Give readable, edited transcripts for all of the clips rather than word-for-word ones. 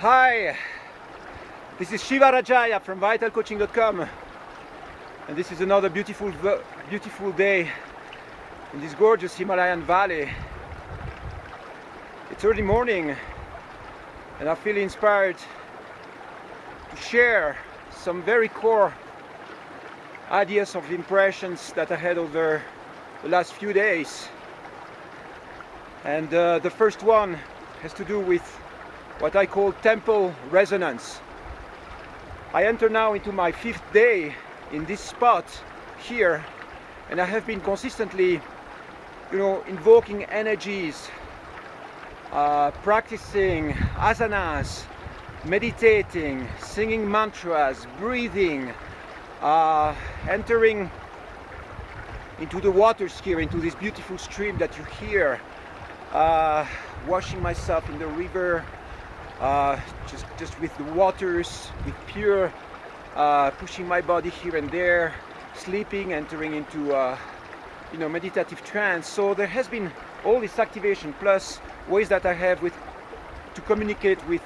Hi, this is Shiva Rajaya from vitalcoaching.com, and this is another beautiful day in this gorgeous Himalayan valley. It's early morning and I feel inspired to share some very core ideas of impressions that I had over the last few days. And the first one has to do with what I call temple resonance. I enter now into my 5th day in this spot here, and I have been consistently, invoking energies, practicing asanas, meditating, singing mantras, breathing, entering into the waters here, into this beautiful stream that you hear, washing myself in the river, just with the waters, with pure, pushing my body here and there, sleeping, entering into meditative trance. So there has been all this activation, plus ways that I have to communicate with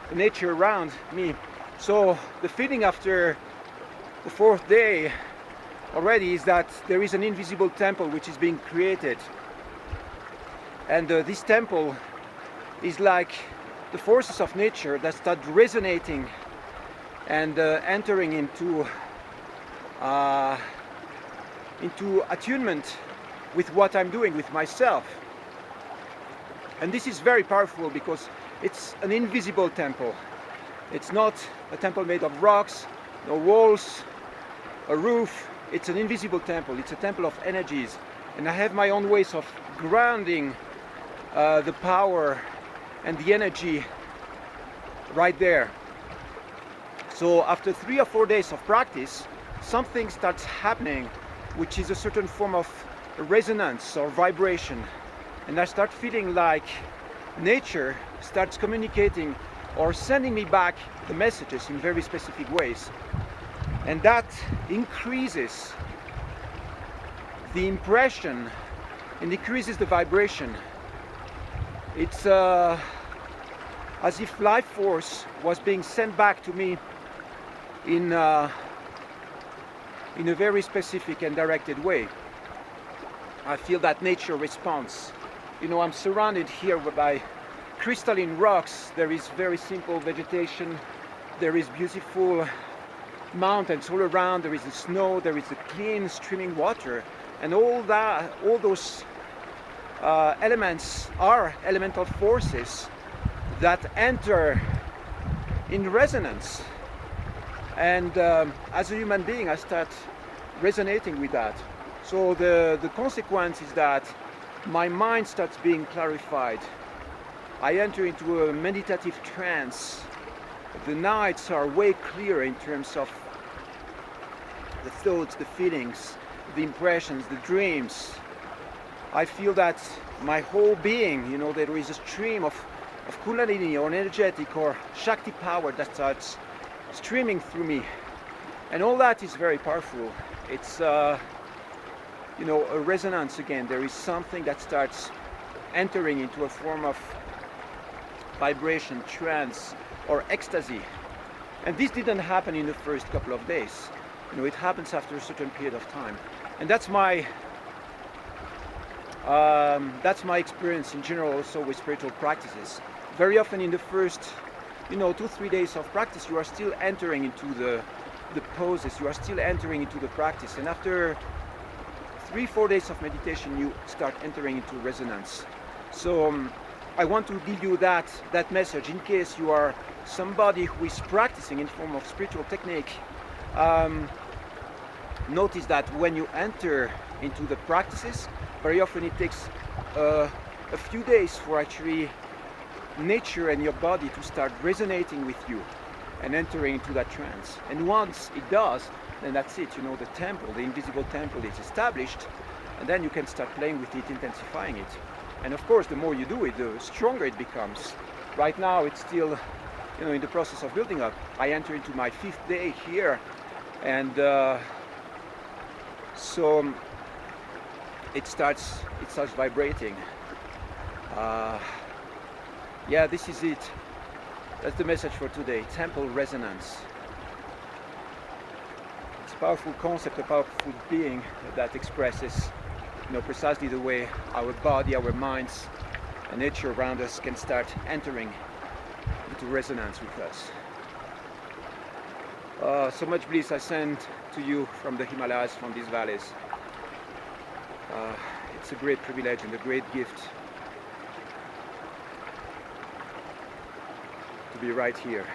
the nature around me. So the feeling after the 4th day already is that there is an invisible temple which is being created, and this temple is like the forces of nature that start resonating and entering into attunement with what I'm doing with myself. And this is very powerful because it's an invisible temple. It's not a temple made of rocks, no walls, a roof. It's an invisible temple. It's a temple of energies, and I have my own ways of grounding the power and the energy right there. So after 3 or 4 days of practice, something starts happening, which is a certain form of resonance or vibration, and I start feeling like nature starts communicating or sending me back the messages in very specific ways, and that increases the impression and decreases the vibration. It's as if life force was being sent back to me in a very specific and directed way. I feel that nature responds. I'm surrounded here by crystalline rocks. There is very simple vegetation. There is beautiful mountains all around. There is the snow. There is the clean streaming water, and all those elements are elemental forces that enter in resonance. And as a human being, I start resonating with that. So the consequence is that my mind starts being clarified. I enter into a meditative trance. The nights are way clearer in terms of the thoughts, the feelings, the impressions, the dreams. I feel that my whole being, there is a stream of Kundalini or energetic or Shakti power that starts streaming through me. And all that is very powerful. It's, a resonance again. There is something that starts entering into a form of vibration, trance, or ecstasy. And this didn't happen in the first couple of days. It happens after a certain period of time. And that's my experience in general also with spiritual practices. Very often in the first 2-3 days of practice, you are still entering into the poses, you are still entering into the practice, and after 3-4 days of meditation you start entering into resonance. So I want to give you that message in case you are somebody who is practicing in form of spiritual technique. Notice that when you enter into the practices, very often it takes a few days for actually nature and your body to start resonating with you and entering into that trance. And once it does, then that's it. The temple, the invisible temple is established, and then you can start playing with it, intensifying it. And of course, the more you do it, the stronger it becomes. Right now, it's still, in the process of building up. I enter into my 5th day here, and so it starts vibrating. Yeah, this is it. That's the message for today, temple resonance. It's a powerful concept, a powerful being that expresses, precisely the way our body, our minds, and nature around us can start entering into resonance with us. So much bliss I send to you from the Himalayas, from these valleys. It's a great privilege and a great gift to be right here.